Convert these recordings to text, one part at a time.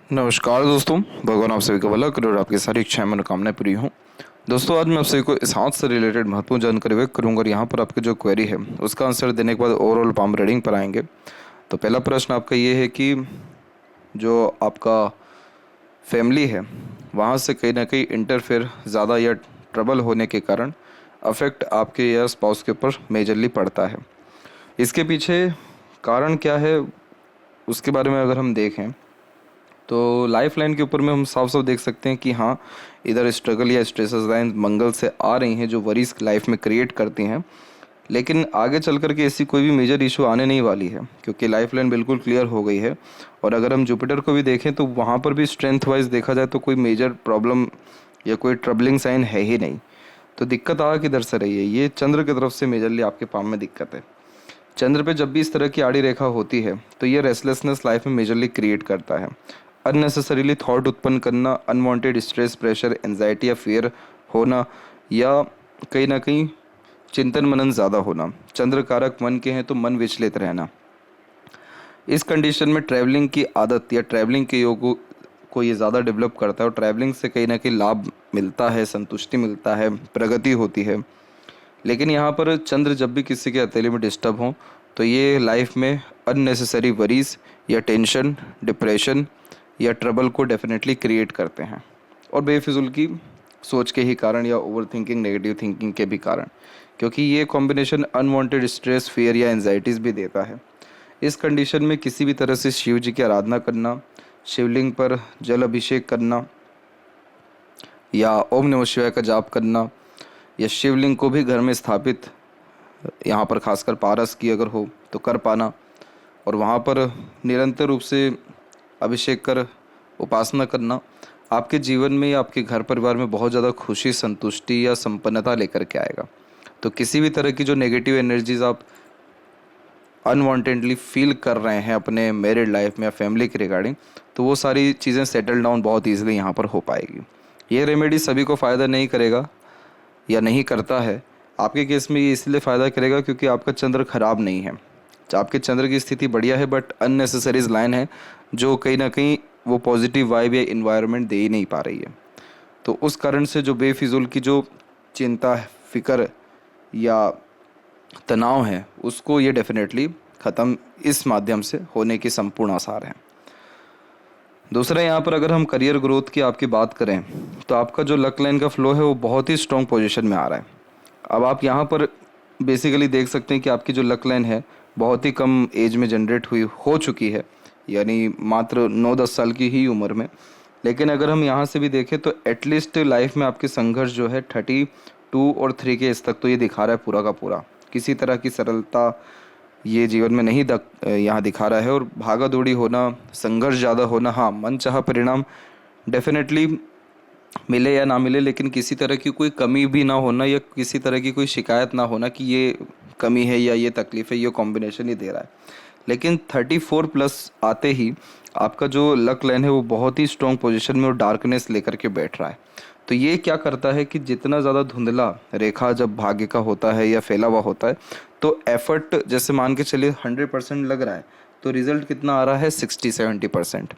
नमस्कार दोस्तों, भगवान आप सभी का भला करे और आपकी सारी इच्छाएं मनोकामनाएं पूरी हों। दोस्तों, आज मैं आप सभी को इस हाथ से रिलेटेड महत्वपूर्ण जानकारी व्यक्त करूंगा और यहाँ पर आपकी जो क्वेरी है उसका आंसर देने के बाद ओवरऑल पाम रीडिंग पर आएंगे। तो पहला प्रश्न आपका ये है कि जो आपका फैमिली है वहाँ से कहीं ना कहीं इंटरफेयर ज़्यादा या ट्रबल होने के कारण अफेक्ट आपके या स्पाउस के ऊपर मेजरली पड़ता है। इसके पीछे कारण क्या है उसके बारे में अगर हम देखें तो लाइफ लाइन के ऊपर में हम साफ साफ देख सकते हैं कि हाँ, इधर स्ट्रगल या स्ट्रेसेस लाइन मंगल से आ रही हैं जो वरीज लाइफ में क्रिएट करती हैं। लेकिन आगे चल कर के ऐसी कोई भी मेजर इशू आने नहीं वाली है क्योंकि लाइफ लाइन बिल्कुल क्लियर हो गई है। और अगर हम जुपिटर को भी देखें तो वहाँ पर भी स्ट्रेंथ वाइज देखा जाए तो कोई मेजर प्रॉब्लम या कोई ट्रबलिंग साइन है ही नहीं। तो दिक्कत आ किधर से रही है? ये चंद्र की तरफ से मेजरली आपके पाम में दिक्कत है। चंद्र पे जब भी इस तरह की आड़ी रेखा होती है तो ये रेस्टलेसनेस लाइफ में मेजरली क्रिएट करता है। अननेसेसरीली थॉट उत्पन्न करना, अनवांटेड स्ट्रेस, प्रेशर, एंजाइटी या फियर होना या कहीं ना कहीं चिंतन मनन ज़्यादा होना। चंद्र कारक मन के हैं तो मन विचलित रहना। इस कंडीशन में ट्रैवलिंग की आदत या ट्रैवलिंग के योग को ये ज़्यादा डेवलप करता है और ट्रैवलिंग से कहीं ना कहीं लाभ मिलता है, संतुष्टि मिलता है, प्रगति होती है। लेकिन यहाँ पर चंद्र जब भी किसी के हथेली में डिस्टर्ब हो तो ये लाइफ में अननेसेसरी वरीज या टेंशन, डिप्रेशन या ट्रबल को डेफिनेटली क्रिएट करते हैं और बेफिजुल की सोच के ही कारण या ओवर थिंकिंग, नेगेटिव थिंकिंग के भी कारण, क्योंकि ये कॉम्बिनेशन अनवांटेड स्ट्रेस, फियर या एंजाइटीज़ भी देता है। इस कंडीशन में किसी भी तरह से शिव जी की आराधना करना, शिवलिंग पर जल अभिषेक करना या ओम नमः शिवाय का जाप करना या शिवलिंग को भी घर में स्थापित, यहाँ पर खासकर पारस की अगर हो तो कर पाना और वहाँ पर निरंतर रूप से अभिषेक कर उपासना करना आपके जीवन में या आपके घर परिवार में बहुत ज़्यादा खुशी, संतुष्टि या संपन्नता लेकर के आएगा। तो किसी भी तरह की जो नेगेटिव एनर्जीज आप अनवांटेडली फील कर रहे हैं अपने मैरिड लाइफ में या फैमिली के रिगार्डिंग, तो वो सारी चीज़ें सेटल डाउन बहुत ईजिली यहाँ पर हो पाएगी। ये रेमेडी सभी को फ़ायदा नहीं करेगा या नहीं करता है। आपके केस में ये इसलिए फ़ायदा करेगा क्योंकि आपका चंद्र खराब नहीं है, आपके चंद्र की स्थिति बढ़िया है, बट अननेसेसरीज लाइन है जो कहीं ना कहीं वो पॉजिटिव वाइब या इन्वायरमेंट दे ही नहीं पा रही है। तो उस कारण से जो बेफिजुल की जो चिंता, फिक्र या तनाव है उसको ये डेफिनेटली ख़त्म इस माध्यम से होने की संपूर्ण आसार है। दूसरा, यहाँ पर अगर हम करियर ग्रोथ की आपकी बात करें तो आपका जो लक लाइन का फ्लो है वो बहुत ही स्ट्रॉन्ग पोजीशन में आ रहा है। अब आप यहाँ पर बेसिकली देख सकते हैं कि आपकी जो लक लाइन है बहुत ही कम एज में जनरेट हो चुकी है, यानी मात्र 9-10 साल की ही उम्र में। लेकिन अगर हम यहाँ से भी देखें तो एटलीस्ट लाइफ में आपके संघर्ष जो है 32 और 3 के एज तक तो ये दिखा रहा है पूरा का पूरा। किसी तरह की सरलता ये जीवन में नहीं यहाँ दिखा रहा है और भागा दौड़ी होना, संघर्ष ज़्यादा होना, हाँ मन चाहा परिणाम डेफिनेटली मिले या ना मिले, लेकिन किसी तरह की कोई कमी भी ना होना या किसी तरह की कोई शिकायत ना होना कि ये कमी है या ये तकलीफ है, ये कॉम्बिनेशन ही दे रहा है। लेकिन 34 प्लस आते ही आपका जो लक लाइन है वो बहुत ही स्ट्रॉन्ग पोजीशन में और डार्कनेस लेकर के बैठ रहा है। तो ये क्या करता है कि जितना ज़्यादा धुंधला रेखा जब भाग्य का होता है या फैला हुआ होता है तो एफर्ट जैसे मान के चलिए 100% लग रहा है तो रिजल्ट कितना आ रहा है 60-70%।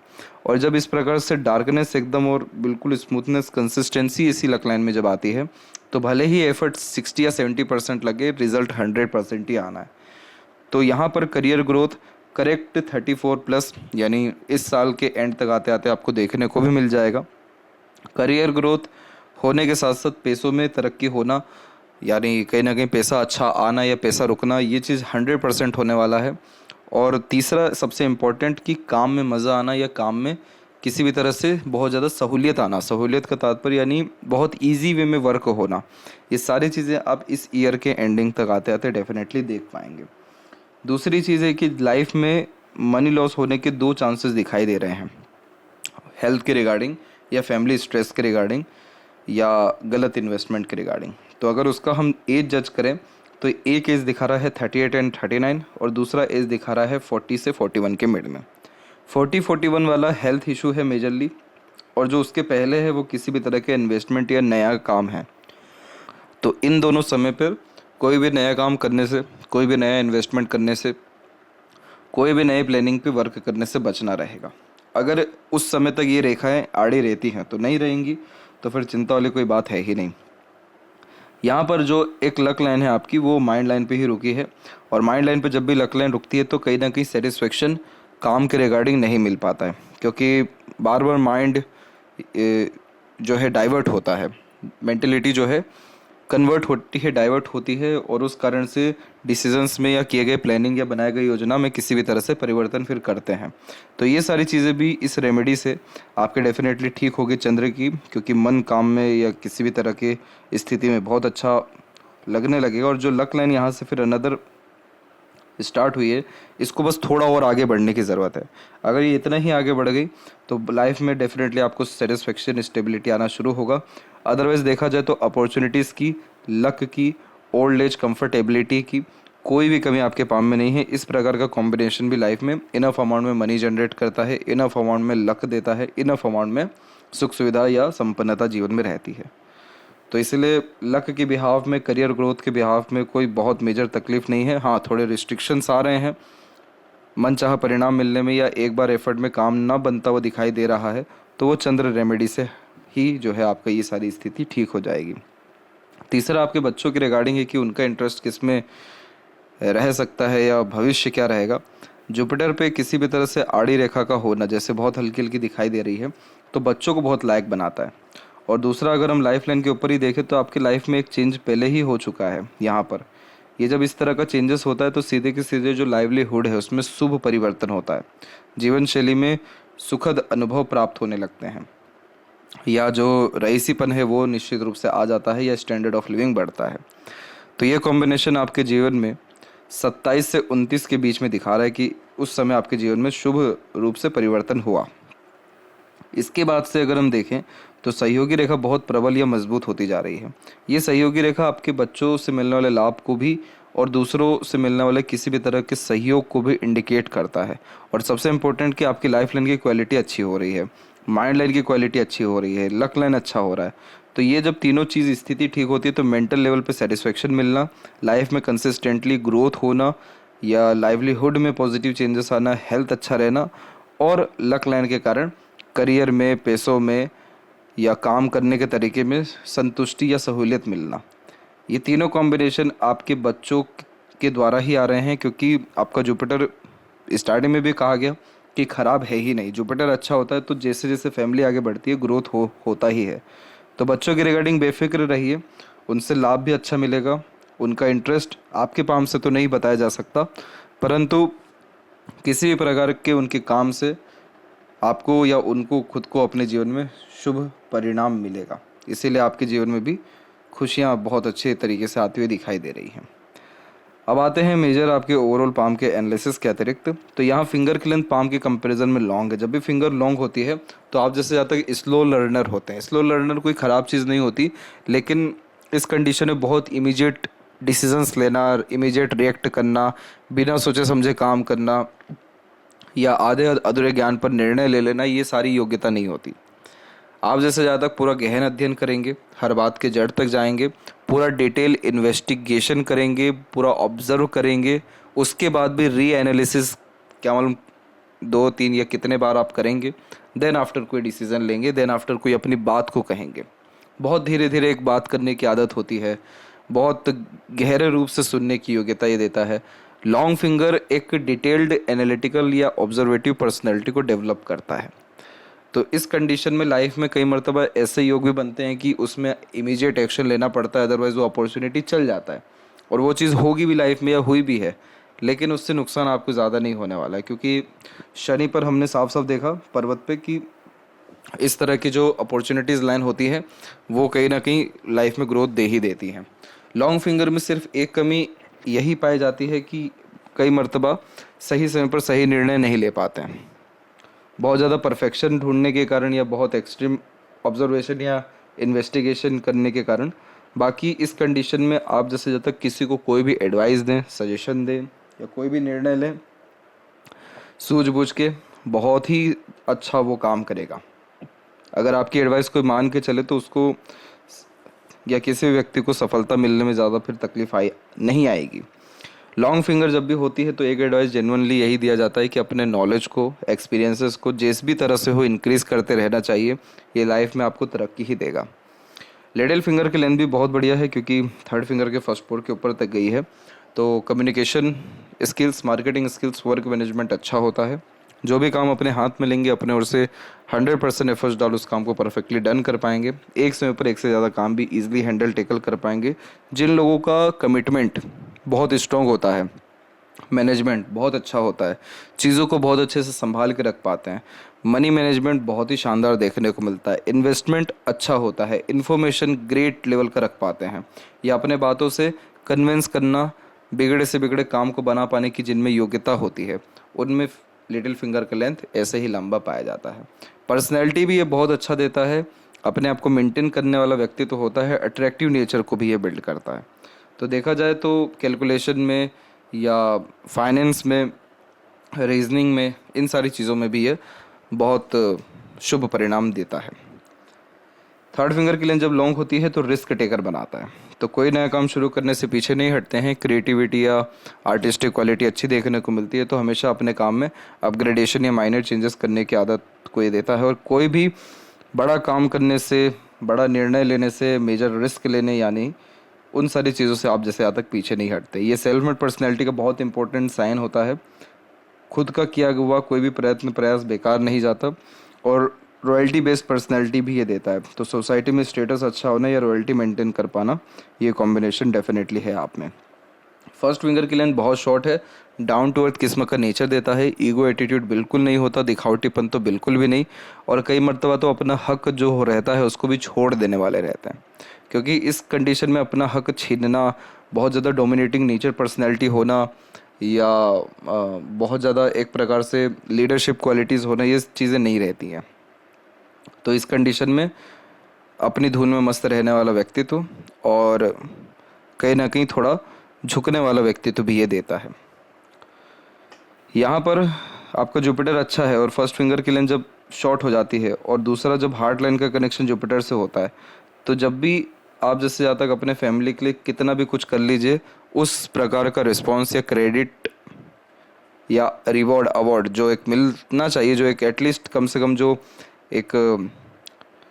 और जब इस प्रकार से डार्कनेस एकदम और बिल्कुल स्मूथनेस, कंसिस्टेंसी इसी लक लाइन में जब आती है तो भले ही एफर्ट 60 या 70% लगे, रिजल्ट 100% ही आना है। तो यहाँ पर करियर ग्रोथ करेक्ट 34 प्लस यानी इस साल के एंड तक आते आते आपको देखने को भी मिल जाएगा। करियर ग्रोथ होने के साथ साथ पैसों में तरक्की होना, यानी कहीं ना कहीं पैसा अच्छा आना या पैसा रुकना, ये चीज़ 100% होने वाला है। और तीसरा सबसे इम्पोर्टेंट कि काम में मज़ा आना या काम में किसी भी तरह से बहुत ज़्यादा सहूलियत आना। सहूलियत का तात्पर्य यानी बहुत इजी वे में वर्क होना। ये सारी चीज़ें आप इस ईयर के एंडिंग तक आते आते डेफिनेटली देख पाएंगे। दूसरी चीज़ है कि लाइफ में मनी लॉस होने के 2 चांसेस दिखाई दे रहे हैं, हेल्थ के रिगार्डिंग या फैमिली स्ट्रेस के रिगार्डिंग या गलत इन्वेस्टमेंट के रिगार्डिंग। तो अगर उसका हम एज जज करें तो एक एज दिखा रहा है 38 एंड 39 और दूसरा एज दिखा रहा है 40 से 41 के मिड में। 40-41 वाला हेल्थ इशू है मेजरली, और जो उसके पहले है वो किसी भी तरह के इन्वेस्टमेंट या नया काम है। तो इन दोनों समय पर कोई भी नया काम करने से, कोई भी नया इन्वेस्टमेंट करने से, कोई भी नए प्लानिंग पे वर्क करने से बचना रहेगा। अगर उस समय तक ये रेखाएं आड़ी रहती हैं तो नहीं रहेंगी, तो फिर चिंता वाली कोई बात है ही नहीं। यहाँ पर जो एक लक लाइन है आपकी, वो माइंड लाइन पे ही रुकी है, और माइंड लाइन पे जब भी लक लाइन रुकती है तो कहीं ना कहीं सेटिस्फेक्शन काम के रिगार्डिंग नहीं मिल पाता है, क्योंकि बार बार माइंड जो है डाइवर्ट होता है, मेंटलिटी जो है कन्वर्ट होती है, डाइवर्ट होती है, और उस कारण से डिसीजंस में या किए गए प्लानिंग या बनाए गए योजना में किसी भी तरह से परिवर्तन फिर करते हैं। तो ये सारी चीज़ें भी इस रेमेडी से आपके डेफिनेटली ठीक होगी चंद्र की, क्योंकि मन काम में या किसी भी तरह की स्थिति में बहुत अच्छा लगने लगेगा। और जो लक लाइन यहाँ से फिर अनदर स्टार्ट हुई है, इसको बस थोड़ा और आगे बढ़ने की ज़रूरत है। अगर ये इतना ही आगे बढ़ गई तो लाइफ में डेफिनेटली आपको सेटिस्फेक्शन, स्टेबिलिटी आना शुरू होगा। अदरवाइज़ देखा जाए तो अपॉर्चुनिटीज़ की, लक की, ओल्ड एज कंफर्टेबिलिटी की कोई भी कमी आपके पाम में नहीं है। इस प्रकार का कॉम्बिनेशन भी लाइफ में इनफ अमाउंट में मनी जनरेट करता है, इनफ अमाउंट में लक देता है, इनफ अमाउंट में सुख सुविधा या संपन्नता जीवन में रहती है। तो इसलिए लक के बिहाफ में, करियर ग्रोथ के बिहाफ में कोई बहुत मेजर तकलीफ नहीं है। हाँ, थोड़े रिस्ट्रिक्शंस आ रहे हैं मनचाहा परिणाम मिलने में, या एक बार एफर्ट में काम ना बनता हुआ दिखाई दे रहा है, तो वो चंद्र रेमेडी से ही जो है आपका ये सारी स्थिति ठीक हो जाएगी। तीसरा आपके बच्चों के रिगार्डिंग है कि उनका इंटरेस्ट किस में रह सकता है या भविष्य क्या रहेगा। जुपिटर पे किसी भी तरह से आड़ी रेखा का होना, जैसे बहुत हल्की हल्की दिखाई दे रही है, तो बच्चों को बहुत लायक बनाता है। और दूसरा, अगर हम लाइफ लाइन के ऊपर ही देखें तो आपकी लाइफ में एक चेंज पहले ही हो चुका है। यहाँ पर ये जब इस तरह का चेंजेस होता है तो सीधे के सीधे जो लाइवलीहुड है उसमें शुभ परिवर्तन होता है, जीवन शैली में सुखद अनुभव प्राप्त होने लगते हैं, या जो रईसीपन है वो निश्चित रूप से आ जाता है, या स्टैंडर्ड ऑफ लिविंग बढ़ता है। तो ये कॉम्बिनेशन आपके जीवन में 27 से 29 के बीच में दिखा रहा है कि उस समय आपके जीवन में शुभ रूप से परिवर्तन हुआ। इसके बाद से अगर हम देखें तो सहयोगी रेखा बहुत प्रबल या मजबूत होती जा रही है। ये सहयोगी रेखा आपके बच्चों से मिलने वाले लाभ को भी और दूसरों से मिलने वाले किसी भी तरह के सहयोग को भी इंडिकेट करता है। और सबसे इम्पोर्टेंट कि आपकी लाइफ लाइन की क्वालिटी अच्छी हो रही है, माइंड लाइन की क्वालिटी अच्छी हो रही है, लक लाइन अच्छा हो रहा है। तो ये जब तीनों चीज़ स्थिति ठीक होती है तो मेंटल लेवल पे सेटिस्फेक्शन मिलना, लाइफ में कंसिस्टेंटली ग्रोथ होना, या लाइवलीहुड में पॉजिटिव चेंजेस आना, हेल्थ अच्छा रहना, और लक लाइन के कारण करियर में, पैसों में या काम करने के तरीके में संतुष्टि या सहूलियत मिलना, ये तीनों कॉम्बिनेशन आपके बच्चों के द्वारा ही आ रहे हैं। क्योंकि आपका जुपिटर स्टार्टिंग में भी कहा गया कि ख़राब है ही नहीं, जुपिटर अच्छा होता है तो जैसे जैसे फैमिली आगे बढ़ती है ग्रोथ होता ही है। तो बच्चों के रिगार्डिंग बेफिक्र रहिए, उनसे लाभ भी अच्छा मिलेगा। उनका इंटरेस्ट आपके पाम से तो नहीं बताया जा सकता, परंतु किसी भी प्रकार के उनके काम से आपको या उनको खुद को अपने जीवन में शुभ परिणाम मिलेगा। इसीलिए आपके जीवन में भी खुशियाँ बहुत अच्छे तरीके से आती हुई दिखाई दे रही हैं। अब आते हैं मेजर आपके ओवरऑल पाम के एनालिसिस के अतिरिक्त। तो यहाँ फिंगर की लेंथ पाम के कंपैरिजन में लॉन्ग है। जब भी फिंगर लॉन्ग होती है तो आप जैसे ज़्यादा तक स्लो लर्नर होते हैं। स्लो लर्नर कोई ख़राब चीज़ नहीं होती, लेकिन इस कंडीशन में बहुत इमीडिएट डिसीजंस लेना, इमीडिएट रिएक्ट करना, बिना सोचे समझे काम करना, या आधे अधूरे ज्ञान पर निर्णय ले लेना, ये सारी योग्यता नहीं होती। आप जैसे ज़्यादा तक पूरा गहन अध्ययन करेंगे, हर बात के जड़ तक जाएंगे, पूरा डिटेल इन्वेस्टिगेशन करेंगे, पूरा ऑब्जर्व करेंगे, उसके बाद भी री एनालिसिस क्या मालूम 2-3 या कितने बार आप करेंगे, देन आफ्टर कोई डिसीज़न लेंगे, देन आफ्टर कोई अपनी बात को कहेंगे। बहुत धीरे धीरे एक बात करने की आदत होती है, बहुत गहरे रूप से सुनने की योग्यता ये देता है। लॉन्ग फिंगर एक डिटेल्ड एनालिटिकल या ऑब्जर्वेटिव पर्सनैलिटी को डेवलप करता है। तो इस कंडीशन में लाइफ में कई मरतबा ऐसे योग भी बनते हैं कि उसमें इमीडिएट एक्शन लेना पड़ता है, अदरवाइज़ वो अपॉर्चुनिटी चल जाता है और वो चीज़ होगी भी लाइफ में या हुई भी है, लेकिन उससे नुकसान आपको ज़्यादा नहीं होने वाला है। क्योंकि शनि पर हमने साफ साफ देखा पर्वत पे कि इस तरह की जो अपॉर्चुनिटीज़ लाइन होती है वो कहीं ना कहीं लाइफ में ग्रोथ दे ही देती हैं। लॉन्ग फिंगर में सिर्फ एक कमी यही पाई जाती है कि कई मरतबा सही समय पर सही निर्णय नहीं ले पाते हैं, बहुत ज़्यादा परफेक्शन ढूंढने के कारण या बहुत एक्सट्रीम ऑब्जर्वेशन या इन्वेस्टिगेशन करने के कारण। बाकी इस कंडीशन में आप जैसे जब तक किसी को कोई भी एडवाइस दें, सजेशन दें या कोई भी निर्णय लें, सूझबूझ के बहुत ही अच्छा वो काम करेगा। अगर आपकी एडवाइस कोई मान के चले तो उसको या किसी भी व्यक्ति को सफलता मिलने में ज़्यादा फिर तकलीफ नहीं आएगी। लॉन्ग फिंगर जब भी होती है तो एक एडवाइस जेन्युइनली यही दिया जाता है कि अपने नॉलेज को, एक्सपीरियंसेस को जिस भी तरह से हो इंक्रीज़ करते रहना चाहिए। ये लाइफ में आपको तरक्की ही देगा। लिटिल फिंगर की लेंथ भी बहुत बढ़िया है क्योंकि थर्ड फिंगर के फर्स्ट पोर के ऊपर तक गई है। तो communication skills, marketing skills, work management अच्छा होता है। जो भी काम अपने हाथ में लेंगे अपने ओर से 100% एफर्ट्स डाल उस काम को परफेक्टली डन कर पाएंगे। एक समय पर एक से ज़्यादा काम भी ईजिली हैंडल टेकल कर पाएंगे। जिन लोगों का कमिटमेंट बहुत स्ट्रॉन्ग होता है, मैनेजमेंट बहुत अच्छा होता है, चीज़ों को बहुत अच्छे से संभाल के रख पाते हैं, मनी मैनेजमेंट बहुत ही शानदार देखने को मिलता है, इन्वेस्टमेंट अच्छा होता है, इन्फॉर्मेशन ग्रेट लेवल का रख पाते हैं, या अपने बातों से कन्विंस करना, बिगड़े से बिगड़े काम को बना पाने की जिनमें योग्यता होती है, उनमें लिटिल फिंगर का लेंथ ऐसे ही लंबा पाया जाता है। पर्सनैलिटी भी ये बहुत अच्छा देता है, अपने आप को मेंटेन करने वाला व्यक्ति तो होता है, अट्रैक्टिव नेचर को भी ये बिल्ड करता है। तो देखा जाए तो कैलकुलेशन में या फाइनेंस में, रीजनिंग में, इन सारी चीज़ों में भी ये बहुत शुभ परिणाम देता है। थर्ड फिंगर की लेंथ जब लॉन्ग होती है तो रिस्क टेकर बनाता है। तो कोई नया काम शुरू करने से पीछे नहीं हटते हैं। क्रिएटिविटी या आर्टिस्टिक क्वालिटी अच्छी देखने को मिलती है, तो हमेशा अपने काम में अपग्रेडेशन या माइनर चेंजेस करने की आदत को ये देता है। और कोई भी बड़ा काम करने से, बड़ा निर्णय लेने से, मेजर रिस्क लेने, यानी उन सारी चीज़ों से आप जैसे आज तक पीछे नहीं हटते। ये सेल्फ मेड पर्सनैलिटी का बहुत इंपॉर्टेंट साइन होता है। खुद का किया हुआ कोई भी प्रयास बेकार नहीं जाता। और रॉयल्टी बेस्ड पर्सनैलिटी भी ये देता है। तो सोसाइटी में स्टेटस अच्छा होना या रॉयल्टी मेंटेन कर पाना, ये कॉम्बिनेशन डेफिनेटली है आप में। फर्स्ट फिंगर की लेंथ बहुत शॉर्ट है, डाउन टू अर्थ किस्म का नेचर देता है, ईगो एटीट्यूड बिल्कुल नहीं होता, दिखावटीपन तो बिल्कुल भी नहीं, और कई मर्तबा तो अपना हक जो हो रहता है उसको भी छोड़ देने वाले रहते हैं। क्योंकि इस कंडीशन में अपना हक छीनना, बहुत ज़्यादा डोमिनेटिंग नेचर पर्सनैलिटी होना, या बहुत ज़्यादा एक प्रकार से लीडरशिप क्वालिटीज़ होना, ये चीज़ें नहीं रहती हैं। तो इस कंडीशन में अपनी धुन में मस्त रहने वाला व्यक्तित्व और कहीं ना कहीं थोड़ा झुकने वाला व्यक्तित्व भी ये देता है। यहाँ पर आपका जुपिटर अच्छा है और फर्स्ट फिंगर की लेंथ जब शॉर्ट हो जाती है और दूसरा जब हार्ट लाइन का कनेक्शन जुपिटर से होता है, तो जब भी आप जैसे ज़्यादा तक अपने फैमिली के लिए कितना भी कुछ कर लीजिए, उस प्रकार का रिस्पॉन्स या क्रेडिट या रिवॉर्ड, अवार्ड जो एक मिलना चाहिए, जो एक एटलीस्ट कम से कम जो एक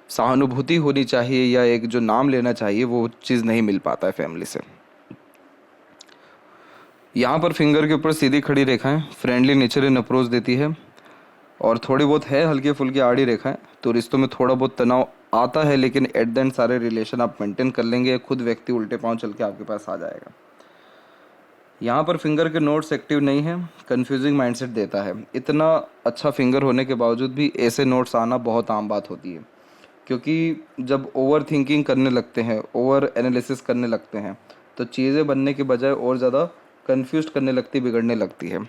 सहानुभूति होनी चाहिए या एक जो नाम लेना चाहिए, वो चीज़ नहीं मिल पाता है फैमिली से। यहाँ पर फिंगर के ऊपर सीधी खड़ी रेखाएं फ्रेंडली नेचर इन अप्रोच देती है, और थोड़ी बहुत है हल्की फुल्की आड़ी रेखाएं, तो रिश्तों में थोड़ा बहुत तनाव आता है, लेकिन एट द एंड सारे रिलेशन आप मेंटेन कर लेंगे, खुद व्यक्ति उल्टे पांव चल के आपके पास आ जाएगा। यहाँ पर फिंगर के नोट्स एक्टिव नहीं है, कंफ्यूजिंग माइंडसेट देता है। इतना अच्छा फिंगर होने के बावजूद भी ऐसे नोट्स आना बहुत आम बात होती है, क्योंकि जब ओवर थिंकिंग करने लगते हैं, ओवर एनालिसिस करने लगते हैं, तो चीज़ें बनने के बजाय और ज़्यादा कन्फ्यूज करने लगती, बिगड़ने लगती है।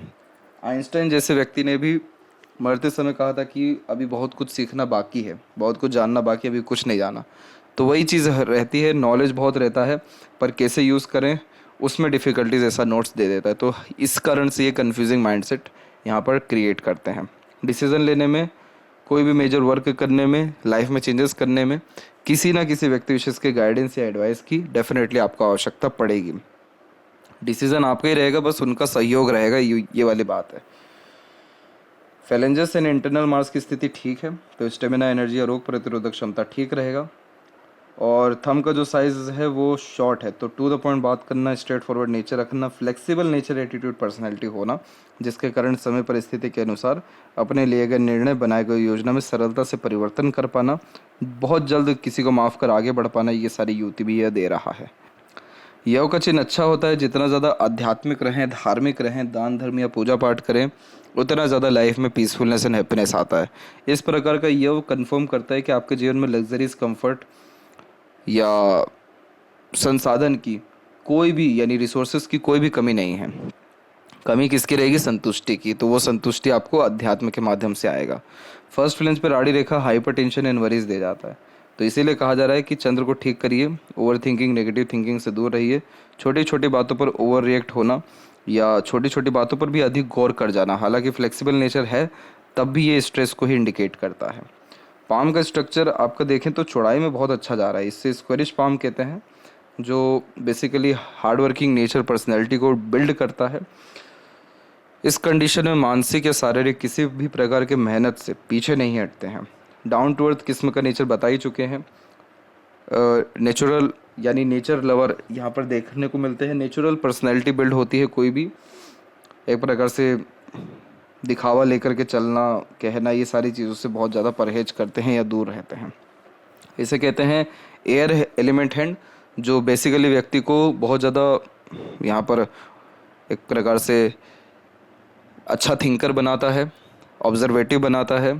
आइंस्टाइन जैसे व्यक्ति ने भी मरते समय कहा था कि अभी बहुत कुछ सीखना बाकी है, बहुत कुछ जानना बाकी है, अभी कुछ नहीं जाना। तो वही चीज़ रहती है, नॉलेज बहुत रहता है, पर कैसे यूज़ करें उसमें डिफ़िकल्टीज ऐसा नोट्स दे देता है। तो इस कारण से ये कन्फ्यूजिंग माइंडसेट यहाँ पर क्रिएट करते हैं। डिसीज़न लेने में, कोई भी मेजर वर्क करने में, लाइफ में चेंजेस करने में किसी ना किसी व्यक्ति विशेष के गाइडेंस या एडवाइस की डेफिनेटली आपको आवश्यकता पड़ेगी। डिसीज़न आपका ही रहेगा, बस उनका सहयोग रहेगा, ये वाली बात है। फैलेंजेस एंड इंटरनल मार्स की स्थिति ठीक है, तो स्टेमिना, एनर्जी और रोग प्रतिरोधक क्षमता ठीक रहेगा। और थंब का जो साइज़ है वो शॉर्ट है, तो टू द पॉइंट बात करना, स्ट्रेट फॉरवर्ड नेचर रखना, फ्लेक्सिबल नेचर, एटीट्यूड, पर्सनैलिटी होना, जिसके कारण समय परिस्थिति के अनुसार अपने लिए गए निर्णय, बनाए गए योजना में सरलता से परिवर्तन कर पाना, बहुत जल्द किसी को माफ़ कर आगे बढ़ पाना, ये सारी युति भी यह दे रहा है। यव का चिन्ह अच्छा होता है, जितना ज़्यादा आध्यात्मिक रहें, धार्मिक रहें, दान धर्म या पूजा पाठ करें, उतना ज़्यादा लाइफ में पीसफुलनेस एंड हैप्पीनेस आता है। इस प्रकार का यव कन्फर्म करता है कि आपके जीवन में लग्जरीज, कंफर्ट या संसाधन की कोई भी, यानी रिसोर्सेज की कोई भी कमी नहीं है। कमी किसकी रहेगी? संतुष्टि की। तो वो संतुष्टि आपको अध्यात्म के माध्यम से आएगा। फर्स्ट फ्लेंस पर आड़ी रेखा हाइपर टेंशन एंड वरीज दे जाता है, तो इसीलिए कहा जा रहा है कि चंद्र को ठीक करिए, ओवर थिंकिंग, नेगेटिव थिंकिंग से दूर रहिए, छोटी छोटी बातों पर ओवर रिएक्ट होना या छोटी छोटी बातों पर भी अधिक गौर कर जाना, हालांकि फ्लेक्सिबल नेचर है तब भी ये स्ट्रेस को ही इंडिकेट करता है। पाम का स्ट्रक्चर आपका देखें तो चौड़ाई में बहुत अच्छा जा रहा है, इससे स्क्वेरिश पाम कहते हैं, जो basically hard working nature personality को बिल्ड करता है। इस कंडीशन में मानसिक या शारीरिक किसी भी प्रकार के मेहनत से पीछे नहीं हटते हैं। डाउन टू अर्थ किस्म का नेचर बता ही चुके हैं। नेचुरल यानी नेचर लवर यहाँ पर देखने को मिलते हैं। नेचुरल पर्सनैलिटी बिल्ड होती है। कोई भी एक प्रकार से दिखावा लेकर के चलना, कहना, ये सारी चीज़ों से बहुत ज़्यादा परहेज करते हैं या दूर रहते हैं। इसे कहते हैं एयर एलिमेंट हैंड, जो बेसिकली व्यक्ति को बहुत ज़्यादा यहाँ पर एक प्रकार से अच्छा थिंकर बनाता है, ऑब्जर्वेटिव बनाता है,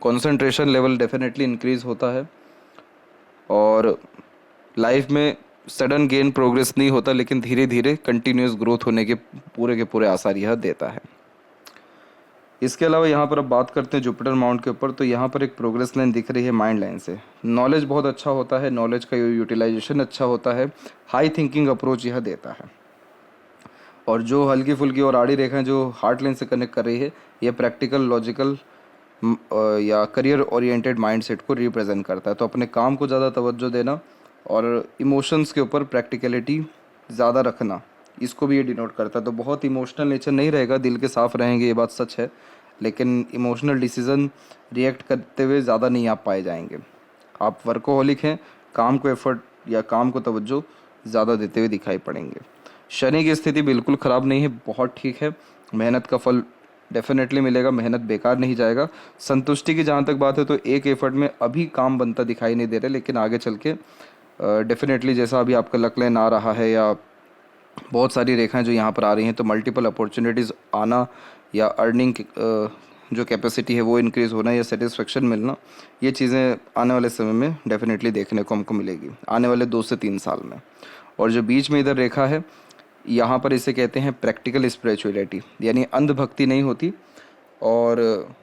कंसंट्रेशन लेवल डेफिनेटली इंक्रीज़ होता है और लाइफ में सडन गेन प्रोग्रेस नहीं होता, लेकिन धीरे धीरे कंटिन्यूस ग्रोथ होने के पूरे आसार यह देता है। इसके अलावा यहाँ पर अब बात करते हैं जुपिटर माउंट के ऊपर, तो यहाँ पर एक प्रोग्रेस लाइन दिख रही है माइंड लाइन से। नॉलेज बहुत अच्छा होता है, नॉलेज का यूटिलाइजेशन अच्छा होता है, हाई थिंकिंग अप्रोच यह देता है। और जो हल्की फुल्की और आड़ी रेखाएं जो हार्ट लाइन से कनेक्ट कर रही है, यह प्रैक्टिकल, लॉजिकल या करियर ओरिएंटेड माइंडसेट को रिप्रेजेंट करता है। तो अपने काम को ज़्यादा तवज्जो देना और इमोशंस के ऊपर प्रैक्टिकलिटी ज़्यादा रखना, इसको भी ये डिनोट करता है। तो बहुत इमोशनल नेचर नहीं रहेगा, दिल के साफ रहेंगे, ये बात सच है, लेकिन इमोशनल डिसीज़न रिएक्ट करते हुए ज़्यादा नहीं आप पाए जाएंगे। आप वर्कोहॉलिक हैं, काम को एफर्ट या काम को तवज्जो ज़्यादा देते हुए दिखाई पड़ेंगे। शनि की स्थिति बिल्कुल ख़राब नहीं है, बहुत ठीक है। मेहनत का फल डेफिनेटली मिलेगा, मेहनत बेकार नहीं जाएगा। संतुष्टि की जहाँ तक बात है, तो एक एफर्ट में अभी काम बनता दिखाई नहीं दे रहा, लेकिन आगे चल के डेफिनेटली जैसा अभी आपका लक लाइन आ रहा है या बहुत सारी रेखाएं जो यहाँ पर आ रही हैं, तो मल्टीपल अपॉर्चुनिटीज़ आना या अर्निंग जो कैपेसिटी है वो इंक्रीज़ होना या सेटिस्फेक्शन मिलना, ये चीज़ें आने वाले समय में डेफिनेटली देखने को हमको मिलेगी, आने वाले 2 से 3 साल में। और जो बीच में इधर रेखा है, यहाँ पर इसे कहते हैं प्रैक्टिकल स्पिरिचुअलिटी, यानी अंधभक्ति नहीं होती और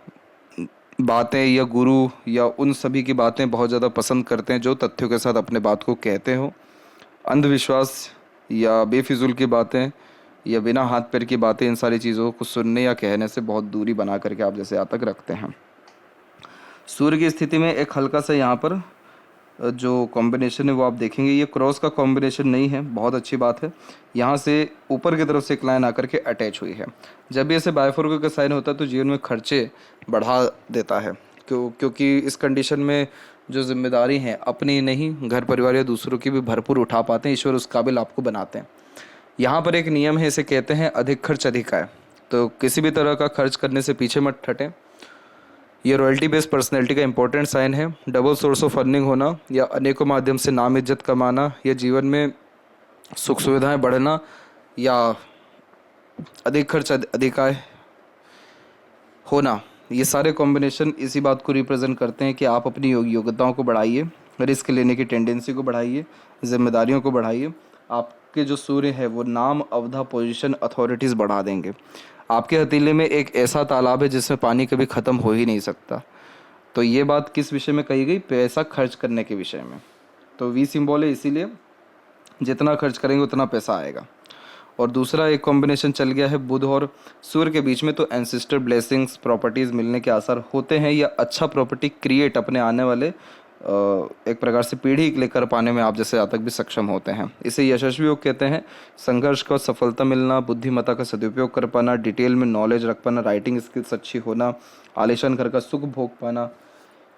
बातें या गुरु या उन सभी की बातें बहुत ज़्यादा पसंद करते हैं जो तथ्यों के साथ अपने बात को कहते हो। अंधविश्वास या बेफिजूल की बातें या बिना हाथ पैर की बातें, इन सारी चीज़ों को सुनने या कहने से बहुत दूरी बना करके आप जैसे आतक रखते हैं। सूर्य की स्थिति में एक हल्का सा यहाँ पर जो कॉम्बिनेशन है वो आप देखेंगे, ये क्रॉस का कॉम्बिनेशन नहीं है, बहुत अच्छी बात है। यहाँ से ऊपर की तरफ से एक लाइन आकर के अटैच हुई है। जब भी ऐसे बायफोर्को का साइन होता है तो जीवन में खर्चे बढ़ा देता है, क्योंकि इस कंडीशन में जो जिम्मेदारी हैं अपनी नहीं, घर परिवार या दूसरों की भी भरपूर उठा पाते हैं। ईश्वर उस काबिल आपको बनाते हैं। यहाँ पर एक नियम है, इसे कहते हैं अधिक खर्च अधिक आय। तो किसी भी तरह का खर्च करने से पीछे मत हटें। ये रॉयल्टी बेस्ड पर्सनैलिटी का इंपॉर्टेंट साइन है। डबल सोर्स ऑफ अर्निंग होना या अनेकों माध्यम से नाम इज्जत कमाना या जीवन में सुख सुविधाएं बढ़ना या अधिक खर्च अधिक आय होना, ये सारे कॉम्बिनेशन इसी बात को रिप्रेजेंट करते हैं कि आप अपनी योग्यताओं को बढ़ाइए, रिस्क लेने की टेंडेंसी को बढ़ाइए, जिम्मेदारियों को बढ़ाइए। आपके जो सूर्य है वो नाम, अवधा, पोजीशन, अथॉरिटीज़ बढ़ा देंगे। आपके हथेली में एक ऐसा तालाब है जिसमें पानी कभी ख़त्म हो ही नहीं सकता। तो ये बात किस विषय में कही गई? पैसा खर्च करने के विषय में। तो वी सिंबल है, इसीलिए जितना खर्च करेंगे उतना पैसा आएगा। और दूसरा एक कॉम्बिनेशन चल गया है बुध और सूर्य के बीच में, तो एंसेस्टर ब्लेसिंग्स, प्रॉपर्टीज़ मिलने के आसार होते हैं या अच्छा प्रॉपर्टी क्रिएट अपने आने वाले एक प्रकार से पीढ़ी लेकर पाने में आप जैसे जातक भी सक्षम होते हैं। इसे यशस्वी योग कहते हैं। संघर्ष का सफलता मिलना, बुद्धिमत्ता का सदुपयोग कर पाना, डिटेल में नॉलेज रख पाना, राइटिंग स्किल्स अच्छी होना, आलीशान घर का सुख भोग पाना,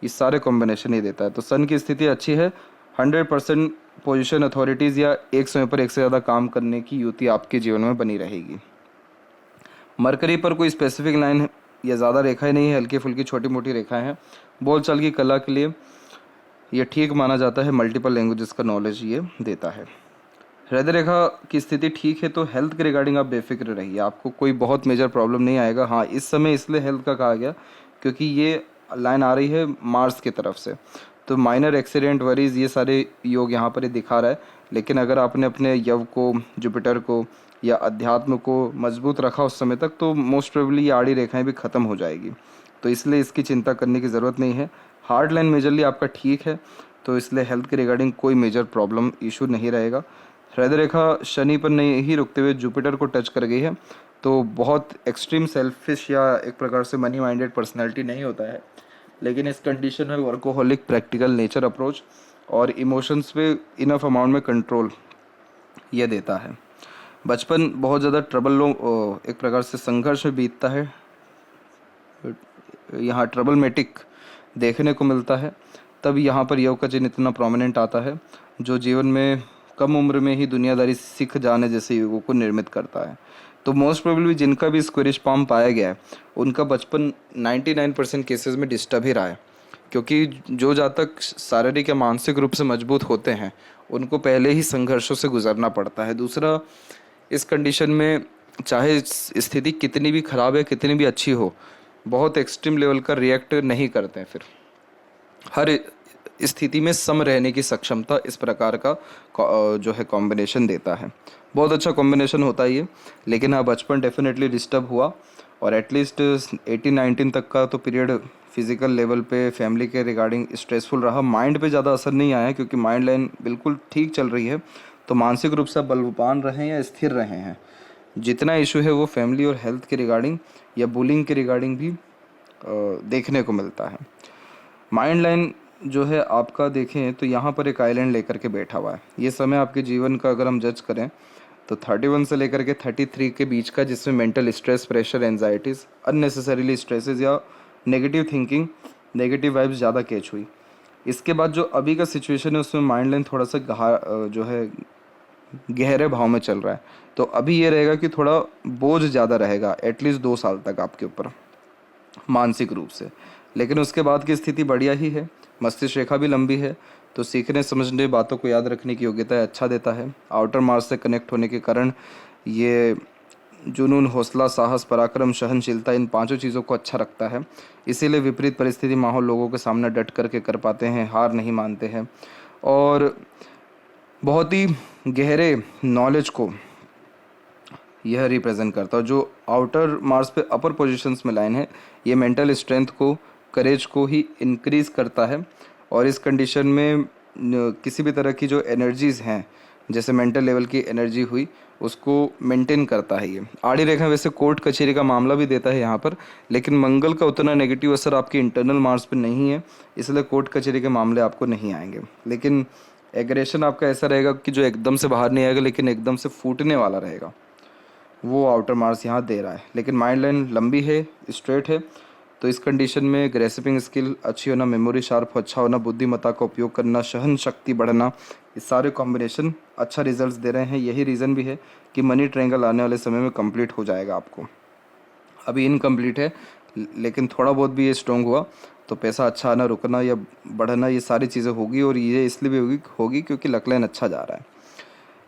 ये सारे कॉम्बिनेशन ही देता है। तो सन की स्थिति अच्छी है। 100% पोजीशन, अथॉरिटीज़ या एक समय पर एक से ज़्यादा काम करने की युति आपके जीवन में बनी रहेगी। मरकरी पर कोई स्पेसिफिक लाइन या ज़्यादा रेखाएं नहीं है, हल्की फुल्की छोटी मोटी रेखाएं हैं। बोलचाल की कला के लिए ये ठीक माना जाता है। मल्टीपल लैंग्वेजेस का नॉलेज ये देता है। हृदय रेखा की स्थिति ठीक है, तो हेल्थ के रिगार्डिंग आप बेफिक्र रहिए, आपको कोई बहुत मेजर प्रॉब्लम नहीं आएगा। हाँ, इस समय इसलिए हेल्थ का कहा गया क्योंकि ये लाइन आ रही है मार्स की तरफ से, तो माइनर एक्सीडेंट, वरीज, ये सारे योग यहाँ पर ये दिखा रहा है। लेकिन अगर आपने अपने यव को, जुपिटर को या अध्यात्म को मजबूत रखा उस समय तक, तो मोस्ट प्रोबेबली ये आड़ी रेखाएं भी ख़त्म हो जाएगी। तो इसलिए इसकी चिंता करने की ज़रूरत नहीं है। हार्ड लाइन मेजरली आपका ठीक है, तो इसलिए हेल्थ के रिगार्डिंग कोई मेजर प्रॉब्लम इशू नहीं रहेगा। हृदय रेखा शनि पर नहीं ही रुकते हुए जुपिटर को टच कर गई है, तो बहुत एक्सट्रीम सेल्फिश या एक प्रकार से मनी माइंडेड पर्सनैलिटी नहीं होता है, लेकिन इस कंडीशन में वर्कोहॉलिक, प्रैक्टिकल नेचर अप्रोच और इमोशंस पे इनफ अमाउंट में कंट्रोल ये देता है। बचपन बहुत ज़्यादा एक प्रकार से संघर्ष में बीतता है, यहाँ ट्रबलमेटिक देखने को मिलता है। तब यहाँ पर योग का चिन्ह इतना प्रोमिनेंट आता है, जो जीवन में कम उम्र में ही दुनियादारी सीख जाने जैसे युगों को निर्मित करता है। तो मोस्ट प्रोबेबली जिनका भी स्क्वेरिश पाम पाया गया है, उनका बचपन 99% केसेस में डिस्टर्ब ही रहा है, क्योंकि जो जातक शारीरिक या मानसिक रूप से मजबूत होते हैं, उनको पहले ही संघर्षों से गुजरना पड़ता है। दूसरा, इस कंडीशन में चाहे स्थिति कितनी भी खराब है, कितनी भी अच्छी हो, बहुत एक्सट्रीम लेवल का रिएक्ट नहीं करते हैं। फिर हर स्थिति में सम रहने की सक्षमता इस प्रकार का जो है कॉम्बिनेशन देता है। बहुत अच्छा कॉम्बिनेशन होता है ये। लेकिन हाँ, बचपन डेफिनेटली डिस्टर्ब हुआ, और एटलीस्ट 18-19 तक का तो पीरियड फिजिकल लेवल पे फैमिली के रिगार्डिंग स्ट्रेसफुल रहा। माइंड पे ज़्यादा असर नहीं आया, क्योंकि माइंड लाइन बिल्कुल ठीक चल रही है। तो मानसिक रूप से आप बलवान रहे या स्थिर रहे हैं। जितना इशू है वो फैमिली और हेल्थ के रिगार्डिंग या बुलिंग के रिगार्डिंग भी देखने को मिलता है। माइंड लाइन जो है आपका देखें तो यहाँ पर एक आइलैंड लेकर के बैठा हुआ है। ये समय आपके जीवन का अगर हम जज करें तो 31 से लेकर के 33 के बीच का, जिसमें mental stress, pressure, anxieties, unnecessarily stresses या नेगेटिव थिंकिंग, नेगेटिव वाइब्स ज़्यादा कैच हुई। इसके बाद जो अभी का सिचुएशन है उसमें माइंड लाइन थोड़ा सा जो है गहरे भाव में चल रहा है। तो अभी ये रहेगा कि थोड़ा बोझ ज़्यादा रहेगा एटलीस्ट 2 साल तक आपके ऊपर मानसिक रूप से। लेकिन उसके बाद की स्थिति बढ़िया ही है। मस्तिष्क रेखा भी लंबी है, तो सीखने समझने, बातों को याद रखने की योग्यता अच्छा देता है। आउटर मार्स से कनेक्ट होने के कारण ये जुनून, हौसला, साहस, पराक्रम, सहनशीलता, इन 5 चीज़ों को अच्छा रखता है। इसीलिए विपरीत परिस्थिति माहौल लोगों के सामने डट करके कर पाते हैं, हार नहीं मानते हैं, और बहुत ही गहरे नॉलेज को यह रिप्रेजेंट करता है। जो आउटर मार्स पे अपर पोजीशंस में लाइन है, ये मेंटल स्ट्रेंथ को, करेज को ही इंक्रीज करता है। और इस कंडीशन में किसी भी तरह की जो एनर्जीज़ हैं, जैसे मेंटल लेवल की एनर्जी हुई, उसको मेंटेन करता है। ये आड़ी रेखा वैसे कोर्ट कचहरी का मामला भी देता है यहाँ पर, लेकिन मंगल का उतना नेगेटिव असर आपके इंटरनल मार्स पे नहीं है, इसलिए कोर्ट कचहरी के मामले आपको नहीं आएंगे। लेकिन एग्रेशन आपका ऐसा रहेगा कि जो एकदम से बाहर नहीं आएगा, लेकिन एकदम से फूटने वाला रहेगा, वो आउटर मार्स यहाँ दे रहा है। लेकिन माइंड लाइन लंबी है, स्ट्रेट है, तो इस कंडीशन में ग्रेसिपिंग स्किल अच्छी होना, मेमोरी शार्प अच्छा होना, बुद्धिमत्ता का उपयोग करना, सहन शक्ति बढ़ना, ये सारे कॉम्बिनेशन अच्छा रिजल्ट्स दे रहे हैं। यही रीज़न भी है कि मनी ट्रायंगल आने वाले समय में कंप्लीट हो जाएगा आपको। अभी इनकम्प्लीट है, लेकिन थोड़ा बहुत भी ये स्ट्रॉन्ग हुआ तो पैसा अच्छा आना, रुकना या बढ़ना, ये सारी चीज़ें होगी। और ये इसलिए भी होगी क्योंकि लक लाइन अच्छा जा रहा है।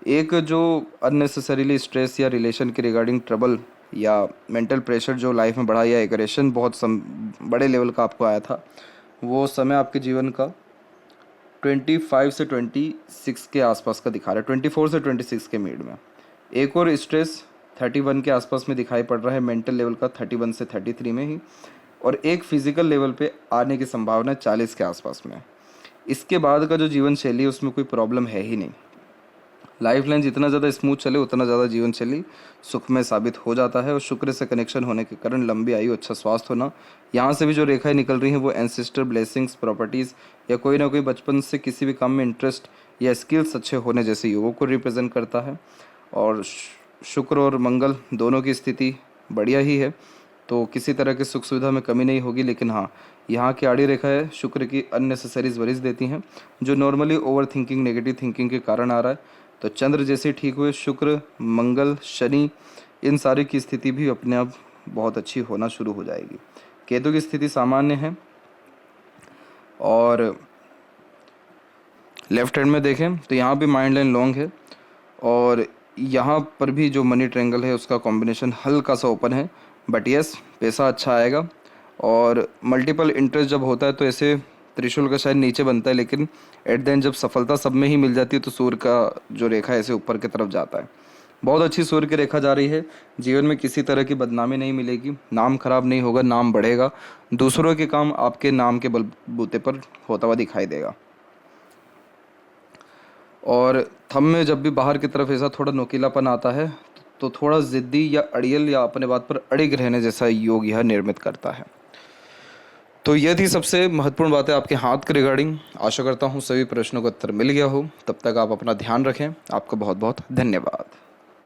एक जो अननेसेसरीली स्ट्रेस या रिलेशन के रिगार्डिंग ट्रबल या मेंटल प्रेशर जो लाइफ में बढ़ा, या एग्रेशन बहुत बड़े लेवल का आपको आया था, वो समय आपके जीवन का 25 से 26 के आसपास का दिखा रहा है, 24 से 26 के मिड में। एक और स्ट्रेस 31 के आसपास में दिखाई पड़ रहा है, मेंटल लेवल का 31 से 33 में ही, और एक फिजिकल लेवल पे आने की संभावना 40 के आसपास में। इसके बाद का जो जीवन शैली है उसमें कोई प्रॉब्लम है ही नहीं। लाइफ लाइन जितना ज़्यादा स्मूथ चले उतना ज़्यादा जीवन शैली सुखमय साबित हो जाता है। और शुक्र से कनेक्शन होने के कारण लंबी आयु, अच्छा स्वास्थ्य होना, यहाँ से भी जो रेखाएं निकल रही हैं वो एंसेस्टर ब्लेसिंग्स, प्रॉपर्टीज़ या कोई ना कोई बचपन से किसी भी काम में इंटरेस्ट या स्किल्स अच्छे होने जैसे योगों को रिप्रेजेंट करता है। और शुक्र और मंगल दोनों की स्थिति बढ़िया ही है, तो किसी तरह की सुख सुविधा में कमी नहीं होगी। लेकिन हाँ, यहाँ की आड़ी रेखा है शुक्र की अननेसेसरीज वरीज देती हैं, जो normally over thinking, negative thinking के कारण आ रहा है। तो चंद्र जैसे ठीक हुए, शुक्र, मंगल, शनि, इन सारी की स्थिति भी अपने आप बहुत अच्छी होना शुरू हो जाएगी। केतु की स्थिति सामान्य है, और लेफ्ट हैंड में देखें तो यहाँ भी माइंड लाइन लॉन्ग है, और यहाँ पर भी जो मनी ट्रायंगल है उसका कॉम्बिनेशन हल्का सा ओपन है। बट यस, पैसा अच्छा आएगा। और मल्टीपल इंटरेस्ट जब होता है तो ऐसे त्रिशूल का शायद नीचे बनता है, लेकिन एट द एंड जब सफलता सब में ही मिल जाती है तो सूर्य का जो रेखा है ऐसे ऊपर की तरफ जाता है। बहुत अच्छी सूर्य की रेखा जा रही है। जीवन में किसी तरह की बदनामी नहीं मिलेगी, नाम खराब नहीं होगा, नाम बढ़ेगा, दूसरों के काम आपके नाम के बलबूते पर होता हुआ दिखाई देगा। और थंब में जब भी बाहर की तरफ ऐसा थोड़ा नुकीलापन आता है तो थोड़ा ज़िद्दी या अड़ियल या अपने बात पर अड़िग रहने जैसा योग यह निर्मित करता है। तो ये थी सबसे महत्वपूर्ण बातें आपके हाथ के रिगार्डिंग। आशा करता हूँ सभी प्रश्नों का उत्तर मिल गया हो। तब तक आप अपना ध्यान रखें। आपका बहुत बहुत धन्यवाद।